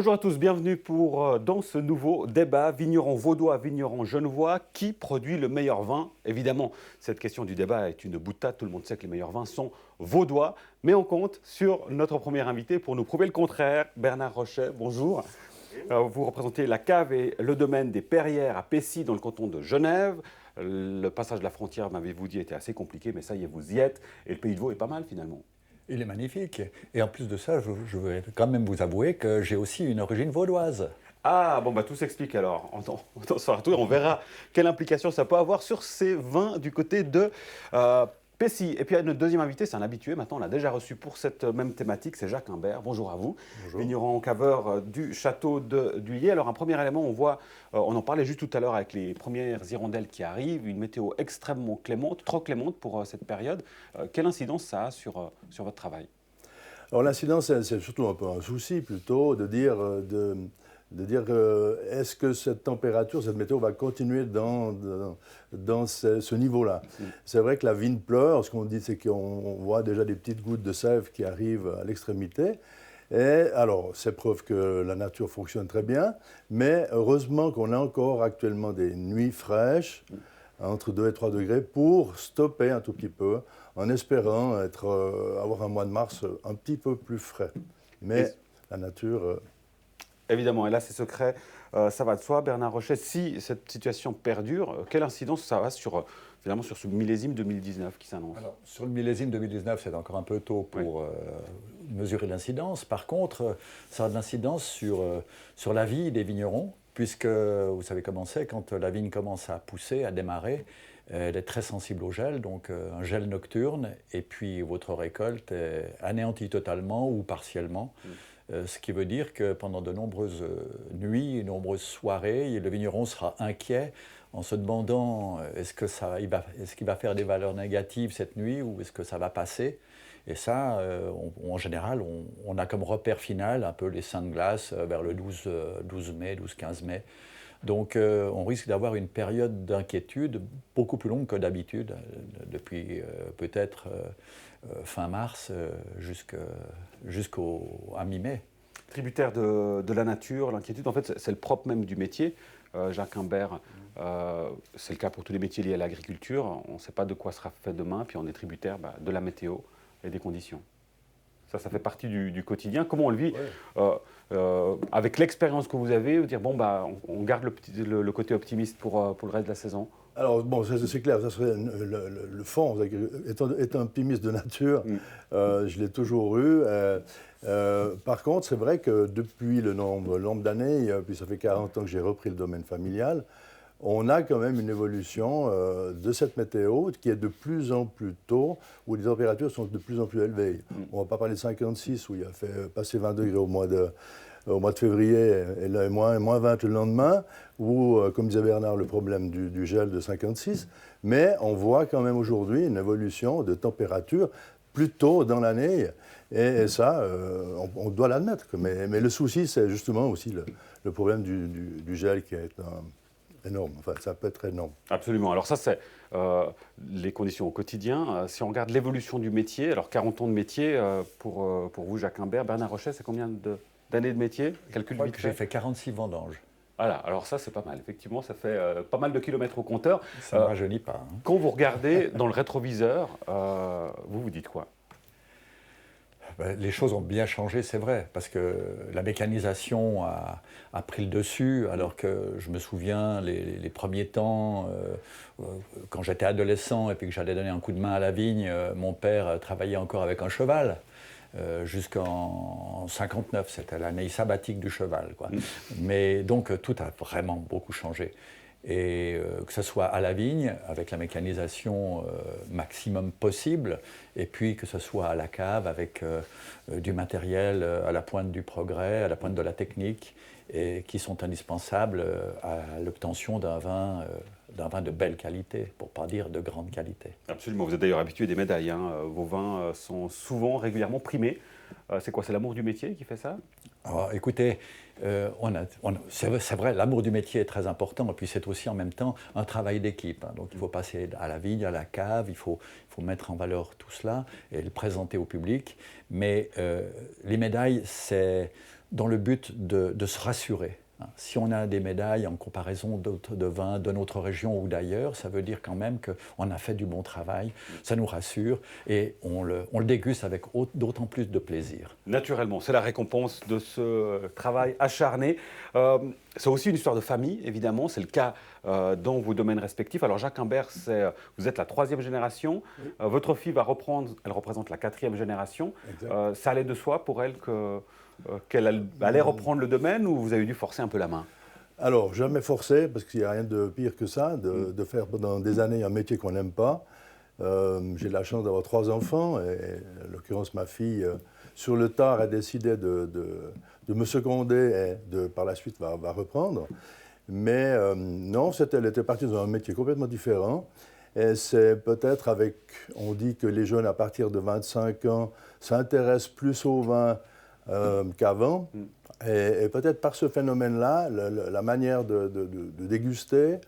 Bonjour à tous, bienvenue dans ce nouveau débat vigneron vaudois, vigneron genevois, qui produit le meilleur vin? Évidemment, cette question du débat est une boutade, tout le monde sait que les meilleurs vins sont vaudois, mais on compte sur notre premier invité pour nous prouver le contraire, Bernard Rochet, bonjour. Vous représentez la cave et le domaine des Perrières à Pessy dans le canton de Genève. Le passage de la frontière, m'avez-vous dit, était assez compliqué, mais ça y est, vous y êtes, et le Pays de Vaud est pas mal finalement. Il est magnifique. Et en plus de ça, je veux quand même vous avouer que j'ai aussi une origine vaudoise. Ah, bon, bah tout s'explique alors. On saura tout et on verra quelle implication ça peut avoir sur ces vins du côté de Pessy. Et puis, notre deuxième invité, c'est un habitué. Maintenant, on l'a déjà reçu pour cette même thématique. C'est Jacques Imbert. Bonjour à vous. Bonjour. Vigneron caveur du château d'Huillier. Alors, un premier élément, on voit, on en parlait juste tout à l'heure avec les premières hirondelles qui arrivent, une météo extrêmement clémente, trop clémente pour cette période. Quelle incidence ça a sur votre travail? Alors l'incidence, c'est surtout un peu un souci plutôt de dire, est-ce que cette température, cette météo va continuer dans ce niveau-là. C'est vrai que la vigne pleure, ce qu'on dit c'est qu'on voit déjà des petites gouttes de sève qui arrivent à l'extrémité. Et alors, c'est preuve que la nature fonctionne très bien, mais heureusement qu'on a encore actuellement des nuits fraîches, entre 2 et 3 degrés, pour stopper un tout petit peu, en espérant avoir un mois de mars un petit peu plus frais. Mais la nature... Évidemment, et là c'est secret, ça va de soi. Bernard Rochet, si cette situation perdure, quelle incidence ça a finalement sur ce millésime 2019 qui s'annonce? Alors, sur le millésime 2019, c'est encore un peu tôt pour mesurer l'incidence. Par contre, ça a de l'incidence sur la vie des vignerons, puisque vous savez comment c'est, quand la vigne commence à pousser, à démarrer, elle est très sensible au gel, donc un gel nocturne, et puis votre récolte est anéantie totalement ou partiellement. Ce qui veut dire que pendant de nombreuses nuits, de nombreuses soirées, le vigneron sera inquiet en se demandant est-ce qu'il va faire des valeurs négatives cette nuit ou est-ce que ça va passer. Et ça, en général, on a comme repère final un peu les seins de glace vers le 12 mai, 12-15 mai. Donc on risque d'avoir une période d'inquiétude beaucoup plus longue que d'habitude, depuis peut-être fin mars jusqu'à mi-mai. Tributaire de la nature, l'inquiétude, en fait c'est le propre même du métier. Jacques Imbert, c'est le cas pour tous les métiers liés à l'agriculture. On ne sait pas de quoi sera fait demain, puis on est tributaire de la météo et des conditions. Ça fait partie du quotidien. Comment on le vit? Avec l'expérience que vous avez, dire bon on garde le côté optimiste pour le reste de la saison. Alors bon, c'est clair, ça serait le fond. Étant optimiste de nature, je l'ai toujours eu. Par contre, c'est vrai que depuis le nombre d'années, puis ça fait 40 ans que j'ai repris le domaine familial, on a quand même une évolution de cette météo qui est de plus en plus tôt, où les températures sont de plus en plus élevées. On ne va pas parler de 56, où il a fait passer 20 degrés au mois de février, et là, moins 20 le lendemain, ou, comme disait Bernard, le problème du gel de 56. Mais on voit quand même aujourd'hui une évolution de température plus tôt dans l'année. Et ça, on doit l'admettre. Mais le souci, c'est justement aussi le problème du gel qui est énorme. Enfin, ça peut être énorme. Absolument. Alors ça, c'est les conditions au quotidien. Si on regarde l'évolution du métier, alors 40 ans de métier, pour vous, Jacques Imbert, Bernard Rochet, c'est combien d'années de métier? Calcul vite fait. J'ai fait 46 vendanges. Voilà, alors ça c'est pas mal. Effectivement, ça fait pas mal de kilomètres au compteur. Ça ne rajeunit pas. Hein. Quand vous regardez dans le rétroviseur, vous dites quoi? Les choses ont bien changé, c'est vrai, parce que la mécanisation a pris le dessus, alors que je me souviens les premiers temps, quand j'étais adolescent et puis que j'allais donner un coup de main à la vigne, mon père travaillait encore avec un cheval. Jusqu'en 59, c'était l'année sabbatique du cheval, quoi. Mais donc tout a vraiment beaucoup changé. Et que ce soit à la vigne, avec la mécanisation maximum possible, et puis que ce soit à la cave, avec du matériel à la pointe du progrès, à la pointe de la technique, et qui sont indispensables à l'obtention d'un vin de belle qualité, pour ne pas dire de grande qualité. Absolument, vous êtes d'ailleurs habitué des médailles. Vos vins sont souvent, régulièrement primés. C'est quoi, c'est l'amour du métier qui fait ça? Alors, écoutez, c'est vrai, l'amour du métier est très important, et puis c'est aussi en même temps un travail d'équipe. Donc il faut passer à la vigne, à la cave, il faut mettre en valeur tout cela et le présenter au public. Mais les médailles, c'est dans le but de se rassurer. Si on a des médailles en comparaison d'autres de vins de notre région ou d'ailleurs, ça veut dire quand même qu'on a fait du bon travail, ça nous rassure et on le déguste avec d'autant plus de plaisir. Naturellement, c'est la récompense de ce travail acharné. C'est aussi une histoire de famille, évidemment, c'est le cas dans vos domaines respectifs. Alors Jacques Imbert, vous êtes la 3e génération, Oui. Votre fille va reprendre, elle représente la 4e génération. Ça allait de soi pour elle qu'elle allait reprendre le domaine ou vous avez dû forcer un peu la main? Alors, jamais forcé, parce qu'il n'y a rien de pire que ça, de faire pendant des années un métier qu'on n'aime pas. J'ai la chance d'avoir 3 enfants, et en l'occurrence ma fille, sur le tard, a décidé de me seconder et par la suite va reprendre. Mais non, elle était partie dans un métier complètement différent. Et c'est peut-être on dit que les jeunes à partir de 25 ans s'intéressent plus au vin qu'avant. Et peut-être par ce phénomène-là, la manière de déguster,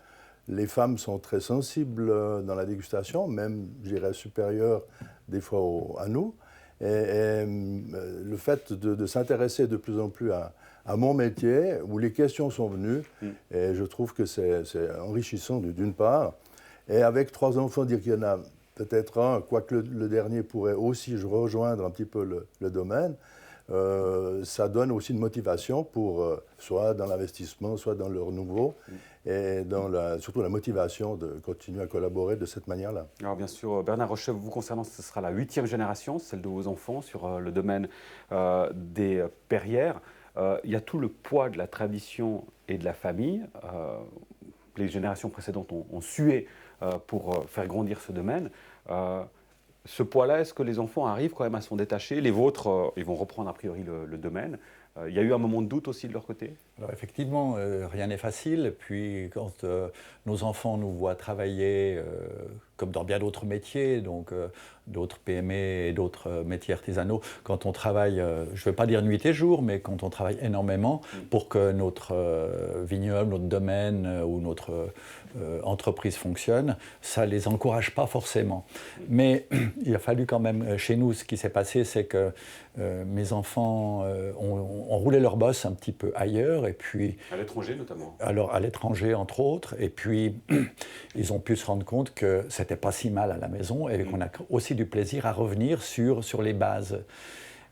les femmes sont très sensibles dans la dégustation, même, je dirais, supérieures des fois à nous. Et le fait de s'intéresser de plus en plus à mon métier, où les questions sont venues, et je trouve que c'est enrichissant d'une part. Et avec 3 enfants, dire qu'il y en a peut-être un, quoique le dernier pourrait aussi rejoindre un petit peu le domaine, ça donne aussi une motivation pour soit dans l'investissement, soit dans le renouveau, et surtout la motivation de continuer à collaborer de cette manière-là. Alors bien sûr, Bernard Rochet, vous concernant, ce sera la 8e génération, celle de vos enfants, sur le domaine des Perrières. Il y a tout le poids de la tradition et de la famille. Les générations précédentes ont sué pour faire grandir ce domaine. Ce poids-là, est-ce que les enfants arrivent quand même à s'en détacher? Les vôtres, ils vont reprendre a priori le domaine. Il y a eu un moment de doute aussi de leur côté? Alors effectivement, rien n'est facile. Puis quand nos enfants nous voient travailler, comme dans bien d'autres métiers, donc d'autres PME et d'autres métiers artisanaux, quand on travaille, je ne vais pas dire nuit et jour, mais quand on travaille énormément pour que notre vignoble, notre domaine ou notre entreprise fonctionne, ça ne les encourage pas forcément. Mais il a fallu quand même, chez nous, ce qui s'est passé, c'est que mes enfants ont roulé leur bosse un petit peu ailleurs. Et puis, à l'étranger notamment? Alors à l'étranger entre autres, et puis ils ont pu se rendre compte que c'était pas si mal à la maison et qu'on a aussi du plaisir à revenir sur les bases.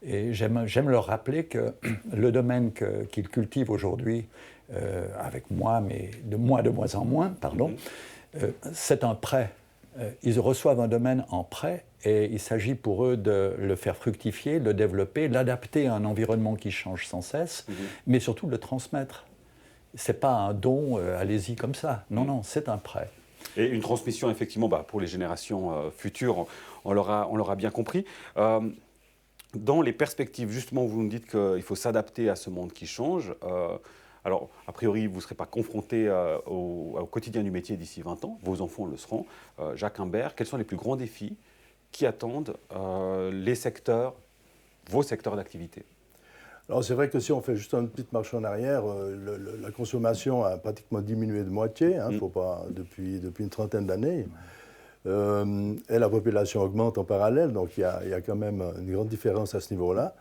Et j'aime leur rappeler que le domaine qu'ils cultivent aujourd'hui, avec moi, mais de moins en moins, pardon, c'est un prêt. Ils reçoivent un domaine en prêt et il s'agit pour eux de le faire fructifier, de le développer, l'adapter à un environnement qui change sans cesse, mais surtout de le transmettre. Ce n'est pas un don, allez-y comme ça. Non, non, c'est un prêt. Et une transmission, effectivement, pour les générations futures, on l'aura bien compris. Dans les perspectives, justement, vous nous dites qu'il faut s'adapter à ce monde qui change. Alors, a priori, vous ne serez pas confronté au quotidien du métier d'ici 20 ans. Vos enfants le seront. Jacques Imbert, quels sont les plus grands défis qui attendent les secteurs, vos secteurs d'activité? Alors c'est vrai que si on fait juste une petite marche en arrière, la consommation a pratiquement diminué de moitié, faut pas, depuis une trentaine d'années. Et la population augmente en parallèle, donc il y a quand même une grande différence à ce niveau-là.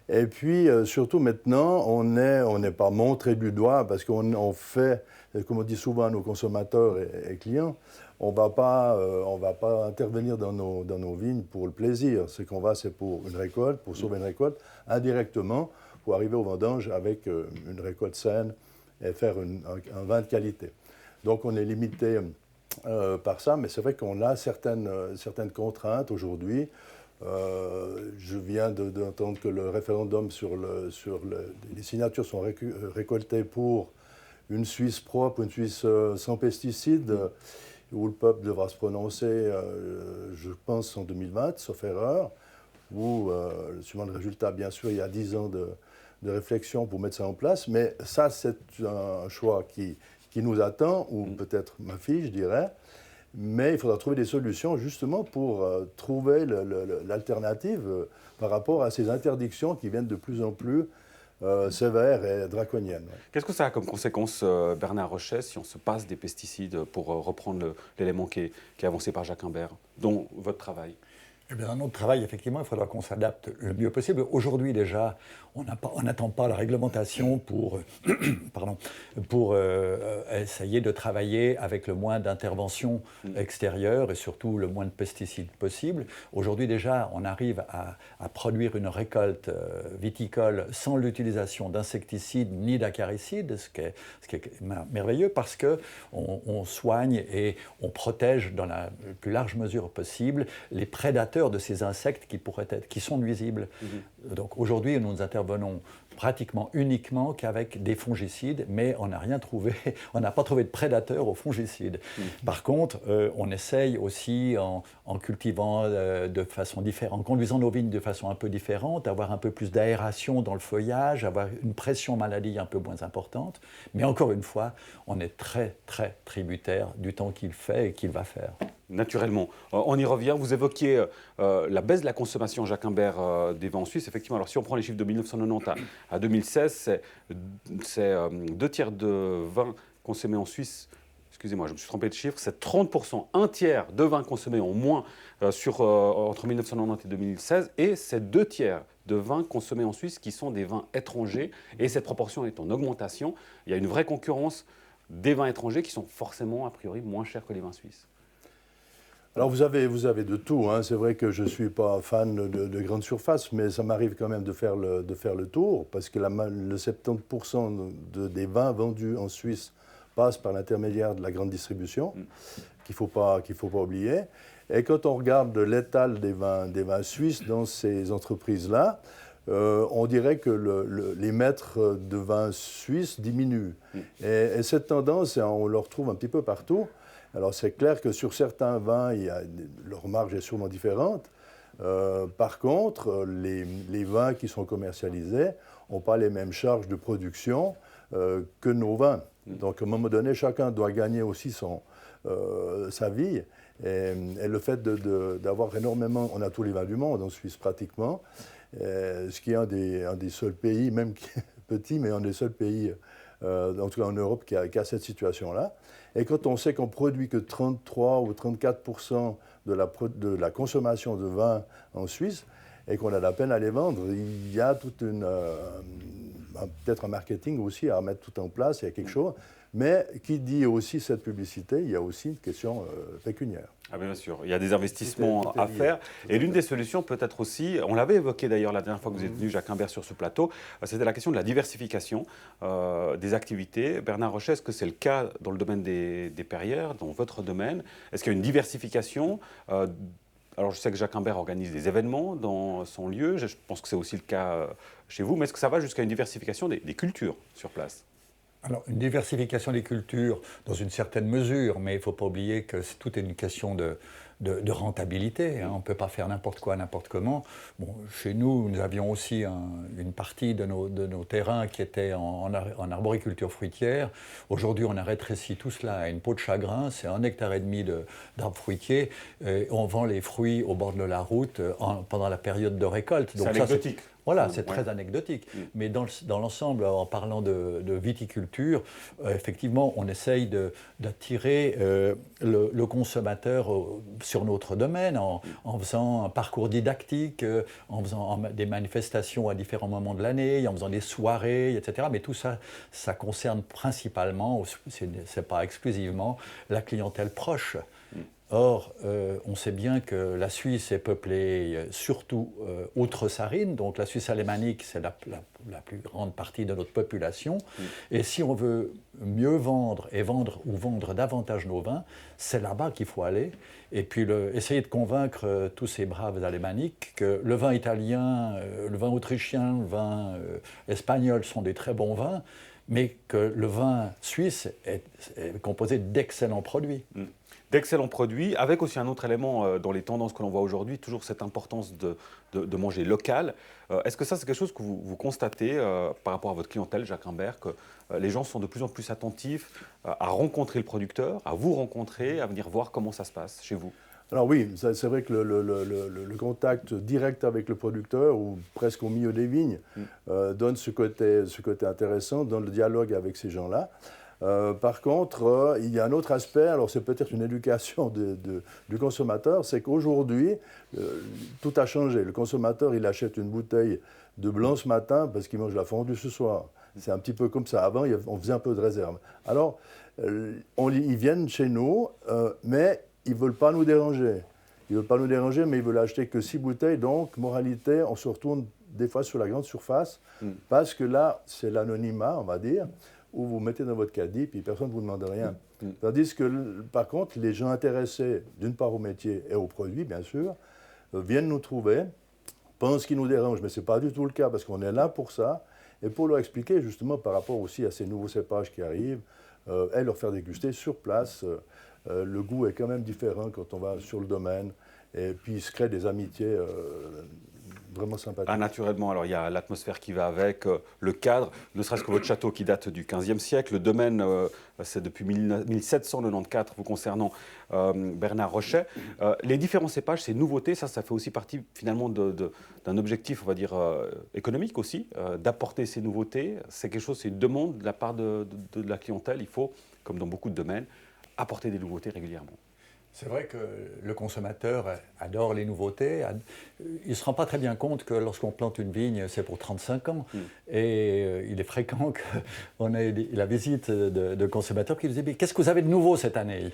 Et puis surtout maintenant, on n'est pas montré du doigt parce qu'on fait, comme on dit souvent à nos consommateurs et clients, on va pas intervenir dans nos vignes pour le plaisir. Ce qu'on va, c'est pour une récolte, pour sauver une récolte, indirectement, pour arriver au vendange avec une récolte saine et faire un vin de qualité. Donc on est limité par ça, mais c'est vrai qu'on a certaines contraintes aujourd'hui. Je viens d'entendre que le référendum les signatures sont récoltées pour une Suisse propre, une Suisse sans pesticides, où le peuple devra se prononcer, je pense, en 2020, sauf erreur, où, suivant le résultat, bien sûr, il y a 10 ans de réflexion pour mettre ça en place, mais ça, c'est un choix qui nous attend, ou peut-être ma fille, je dirais. Mais il faudra trouver des solutions justement pour trouver l'alternative par rapport à ces interdictions qui viennent de plus en plus sévère et draconienne. Ouais. Qu'est-ce que ça a comme conséquence, Bernard Rochet, si on se passe des pesticides, pour reprendre l'élément qui est avancé par Jacques Imbert, dont votre travail? Eh bien, dans notre travail, effectivement, il faudra qu'on s'adapte le mieux possible. Aujourd'hui, déjà, on n'attend pas la réglementation pour, pour essayer de travailler avec le moins d'interventions extérieures et surtout le moins de pesticides possible. Aujourd'hui, déjà, on arrive à produire une récolte viticole sans l'utilisation d'insecticides ni d'acaricides, ce qui est merveilleux parce qu'on soigne et on protège dans la plus large mesure possible les prédateurs de ces insectes qui sont nuisibles. Donc aujourd'hui, nous intervenons pratiquement uniquement qu'avec des fongicides, mais on n'a rien trouvé, on n'a pas trouvé de prédateurs aux fongicides. Par contre, on essaye aussi, en cultivant de façon différente, en conduisant nos vignes de façon un peu différente, d'avoir un peu plus d'aération dans le feuillage, avoir une pression maladie un peu moins importante. Mais encore une fois, on est très, très tributaire du temps qu'il fait et qu'il va faire. Naturellement. On y revient. Vous évoquiez la baisse de la consommation, Jacques Imbert, des vins en Suisse. Effectivement, alors si on prend les chiffres de 1990 à 2016, c'est 2 tiers de vins consommés en Suisse. Excusez-moi, je me suis trompé de chiffre. C'est 30%, un tiers de vins consommés en moins entre 1990 et 2016. Et c'est 2 tiers de vins consommés en Suisse qui sont des vins étrangers. Et cette proportion est en augmentation. Il y a une vraie concurrence des vins étrangers qui sont forcément, a priori, moins chers que les vins suisses. Alors vous avez de tout, hein. C'est vrai que je ne suis pas fan de grandes surfaces, mais ça m'arrive quand même de faire le tour, parce que le 70% des vins vendus en Suisse passent par l'intermédiaire de la grande distribution, qu'il ne faut pas oublier. Et quand on regarde l'étal des vins suisses dans ces entreprises-là, on dirait que les maîtres de vins suisses diminuent. Et cette tendance, on le retrouve un petit peu partout. Alors c'est clair que sur certains vins, leur marge est sûrement différente. Par contre, les vins qui sont commercialisés n'ont pas les mêmes charges de production que nos vins. Donc à un moment donné, chacun doit gagner aussi sa vie. Et le fait d'avoir énormément, on a tous les vins du monde en Suisse pratiquement, ce qui est un des seuls pays, même petit, mais un des seuls pays, en tout cas en Europe, qui a cette situation-là. Et quand on sait qu'on ne produit que 33 ou 34% de la consommation de vin en Suisse et qu'on a de la peine à les vendre, il y a toute peut-être un marketing aussi à mettre tout en place, il y a quelque chose. Mais qui dit aussi cette publicité, il y a aussi une question pécuniaire. Ah bien sûr, il y a des investissements à faire. Et l'une des solutions peut-être aussi, on l'avait évoqué d'ailleurs la dernière fois que vous êtes venu, Jacques Imbert, sur ce plateau, c'était la question de la diversification des activités. Bernard Rochet, est-ce que c'est le cas dans le domaine des perrières, dans votre domaine? Est-ce qu'il y a une diversification alors je sais que Jacques Imbert organise des événements dans son lieu, je pense que c'est aussi le cas chez vous, mais est-ce que ça va jusqu'à une diversification des cultures sur place? Alors, une diversification des cultures, dans une certaine mesure, mais il ne faut pas oublier que tout est une question de rentabilité. Hein. On ne peut pas faire n'importe quoi, n'importe comment. Bon, chez nous, nous avions aussi une partie de nos terrains qui étaient en arboriculture fruitière. Aujourd'hui, on a rétréci tout cela à une peau de chagrin. C'est 1,5 hectare d'arbres fruitiers. On vend les fruits au bord de la route pendant la période de récolte. Donc, c'est anecdotique. Voilà, c'est très anecdotique. Mais dans l'ensemble, en parlant de viticulture, effectivement, on essaye d'attirer le consommateur sur notre domaine en faisant un parcours didactique, en faisant des manifestations à différents moments de l'année, en faisant des soirées, etc. Mais tout ça, ça concerne principalement, c'est pas exclusivement, la clientèle proche. Or, on sait bien que la Suisse est peuplée surtout outre-Sarine, donc la Suisse alémanique, c'est la plus grande partie de notre population. Et si on veut mieux vendre vendre davantage nos vins, c'est là-bas qu'il faut aller. Et puis essayer de convaincre tous ces braves alémaniques que le vin italien, le vin autrichien, le vin espagnol sont des très bons vins, mais que le vin suisse est composé d'excellents produits. D'excellents produits, avec aussi un autre élément dans les tendances que l'on voit aujourd'hui, toujours cette importance de manger local. Est-ce que ça, c'est quelque chose que vous constatez par rapport à votre clientèle, Jacques Imbert, que les gens sont de plus en plus attentifs à rencontrer le producteur, à vous rencontrer, à venir voir comment ça se passe chez vous? Alors oui, c'est vrai que le contact direct avec le producteur, ou presque au milieu des vignes, donne ce côté intéressant, donne le dialogue avec ces gens-là. Par contre, il y a un autre aspect, alors c'est peut-être une éducation du consommateur, c'est qu'aujourd'hui, tout a changé. Le consommateur, il achète une bouteille de blanc ce matin parce qu'il mange la fondue ce soir. C'est un petit peu comme ça. Avant, on faisait un peu de réserve. Alors, ils viennent chez nous, mais ils ne veulent pas nous déranger. Ils ne veulent pas nous déranger, mais ils veulent acheter que 6 bouteilles. Donc, moralité, on se retourne des fois sur la grande surface, parce que là, c'est l'anonymat, on va dire, où vous mettez dans votre caddie, puis personne ne vous demande rien. Tandis que, par contre, les gens intéressés, d'une part au métier et aux produits, bien sûr, viennent nous trouver, pensent qu'ils nous dérangent, mais ce n'est pas du tout le cas, parce qu'on est là pour ça, et pour leur expliquer, justement, par rapport aussi à ces nouveaux cépages qui arrivent, et leur faire déguster sur place. Le goût est quand même différent quand on va sur le domaine, et puis il se crée des amitiés vraiment sympathiques. Ah, naturellement, alors il y a l'atmosphère qui va avec, le cadre, ne serait-ce que votre château qui date du XVe siècle, le domaine, c'est depuis 1794 vous concernant, Bernard Rochet. Les différents cépages, ces nouveautés, ça fait aussi partie finalement d'un objectif, on va dire, économique aussi, d'apporter ces nouveautés. C'est quelque chose, c'est une demande de la part de la clientèle. Il faut, comme dans beaucoup de domaines, apporter des nouveautés régulièrement. C'est vrai que le consommateur adore les nouveautés. Il ne se rend pas très bien compte que lorsqu'on plante une vigne, c'est pour 35 ans. Et il est fréquent qu'on ait la visite de consommateurs qui nous disent « Mais qu'est-ce que vous avez de nouveau cette année ?»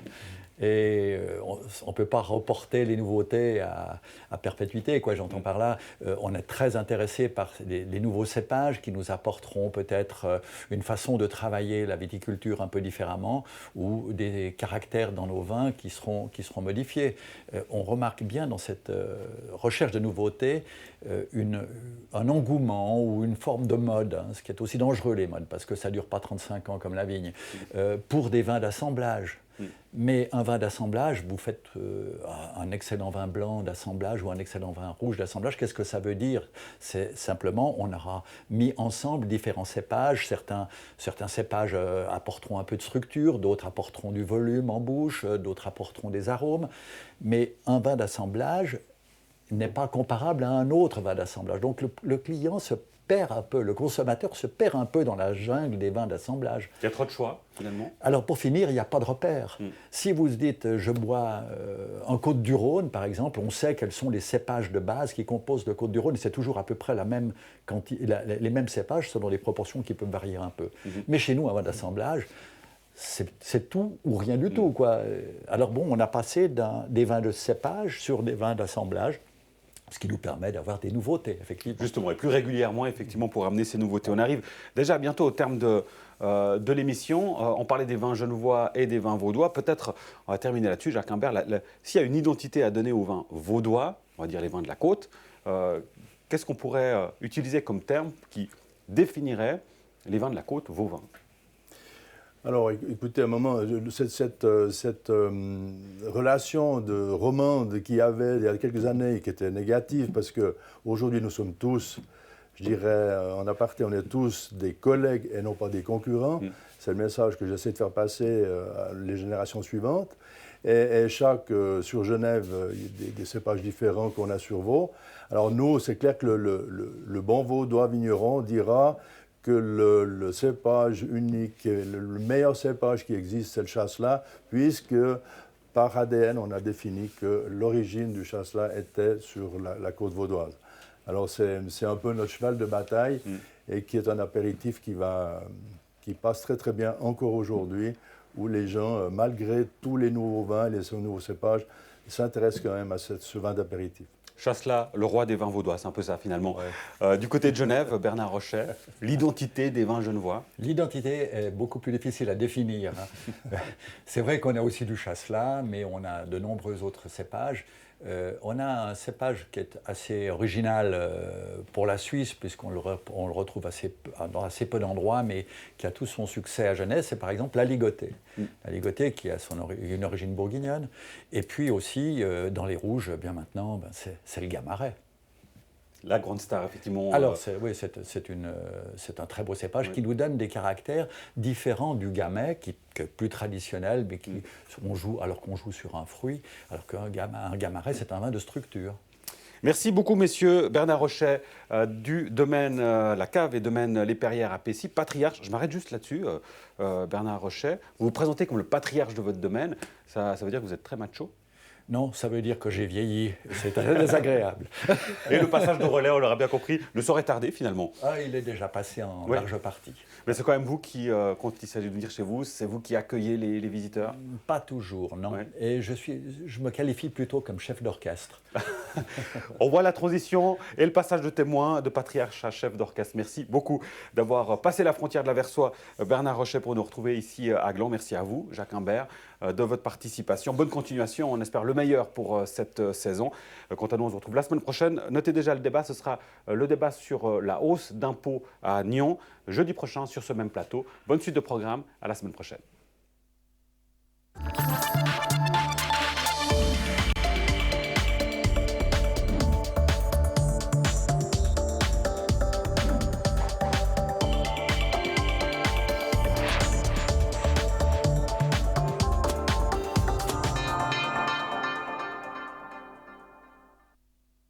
Et on ne peut pas reporter les nouveautés à perpétuité, quoi. J'entends par là, on est très intéressé par les nouveaux cépages qui nous apporteront peut-être une façon de travailler la viticulture un peu différemment, ou des caractères dans nos vins qui seront modifiés. On remarque bien dans cette recherche de nouveautés un engouement ou une forme de mode, hein, ce qui est aussi dangereux, les modes, parce que ça ne dure pas 35 ans comme la vigne, pour des vins d'assemblage. Mais un vin d'assemblage, vous faites un excellent vin blanc d'assemblage ou un excellent vin rouge d'assemblage, qu'est-ce que ça veut dire? C'est simplement, on aura mis ensemble différents cépages. Certains cépages apporteront un peu de structure, d'autres apporteront du volume en bouche, d'autres apporteront des arômes. Mais un vin d'assemblage n'est pas comparable à un autre vin d'assemblage. Donc le client se perd un peu, le consommateur se perd un peu dans la jungle des vins d'assemblage. Il y a trop de choix, finalement. Alors pour finir, il n'y a pas de repère. Si vous dites, je bois un Côte-du-Rhône, par exemple, on sait quels sont les cépages de base qui composent le Côte-du-Rhône, et c'est toujours à peu près les mêmes cépages, selon les proportions qui peuvent varier un peu. Mais chez nous, un vin d'assemblage, c'est tout ou rien du tout, quoi. Alors bon, on a passé des vins de cépage sur des vins d'assemblage, ce qui nous permet d'avoir des nouveautés, effectivement. Justement, et plus régulièrement, effectivement, pour amener ces nouveautés. On arrive déjà bientôt au terme de l'émission. On parlait des vins genevois et des vins vaudois. Peut-être, on va terminer là-dessus, Jacques Imbert. S'il y a une identité à donner aux vins vaudois, on va dire les vins de la côte, qu'est-ce qu'on pourrait utiliser comme terme qui définirait les vins de la côte, vos vins? Alors, écoutez, à un moment, cette relation de romande qu'il y avait il y a quelques années, qui était négative, parce qu'aujourd'hui, nous sommes tous, je dirais, en aparté, on est tous des collègues et non pas des concurrents. C'est le message que j'essaie de faire passer à les générations suivantes. Et sur Genève, il y a des cépages différents qu'on a sur Vaud. Alors nous, c'est clair que le bon vaudois vigneron dira que le cépage unique, le meilleur cépage qui existe, c'est le Chasselas, puisque par ADN, on a défini que l'origine du Chasselas était sur la côte vaudoise. Alors c'est un peu notre cheval de bataille et qui est un apéritif qui passe très très bien encore aujourd'hui, où les gens, malgré tous les nouveaux vins, les nouveaux cépages, s'intéressent quand même à ce vin d'apéritif. Chasselas, le roi des vins vaudois, c'est un peu ça finalement. Ouais. Du côté de Genève, Bernard Rochet, l'identité des vins genevois. L'identité est beaucoup plus difficile à définir. C'est vrai qu'on a aussi du Chasselas, mais on a de nombreux autres cépages. On a un cépage qui est assez original pour la Suisse, puisqu'on le retrouve dans assez peu d'endroits, mais qui a tout son succès à Genève, c'est par exemple l'aligoté. L'aligoté qui a une origine bourguignonne. Et puis aussi, dans les rouges, bien maintenant, c'est le Gamaret. La grande star, effectivement. Alors, oui, c'est un très beau cépage qui nous donne des caractères différents du gamay, qui est plus traditionnel, mais alors qu'on joue sur un fruit, alors qu'un gamaret, c'est un vin de structure. Merci beaucoup, messieurs. Bernard Rochet, du domaine La Cave et domaine Les Perrières à Pessy, patriarche. Je m'arrête juste là-dessus, Bernard Rochet. Vous vous présentez comme le patriarche de votre domaine. Ça veut dire que vous êtes très macho? Non, ça veut dire que j'ai vieilli. C'est très désagréable. Et le passage de relais, on l'aura bien compris, ne saurait tarder finalement. Ah, il est déjà passé en large partie. Mais c'est quand même vous qui, quand il s'agit de venir chez vous, c'est vous qui accueillez les visiteurs? Pas toujours, non. Ouais. Et je me qualifie plutôt comme chef d'orchestre. On voit la transition et le passage de témoin de patriarche à chef d'orchestre. Merci beaucoup d'avoir passé la frontière de la Versoix, Bernard Rochet, pour nous retrouver ici à Gland. Merci à vous, Jacques Imbert, de votre participation. Bonne continuation, on espère le meilleur pour cette saison. Quant à nous, on se retrouve la semaine prochaine. notez déjà le débat, ce sera le débat sur la hausse d'impôts à Nyon, jeudi prochain sur ce même plateau. Bonne suite de programme, à la semaine prochaine.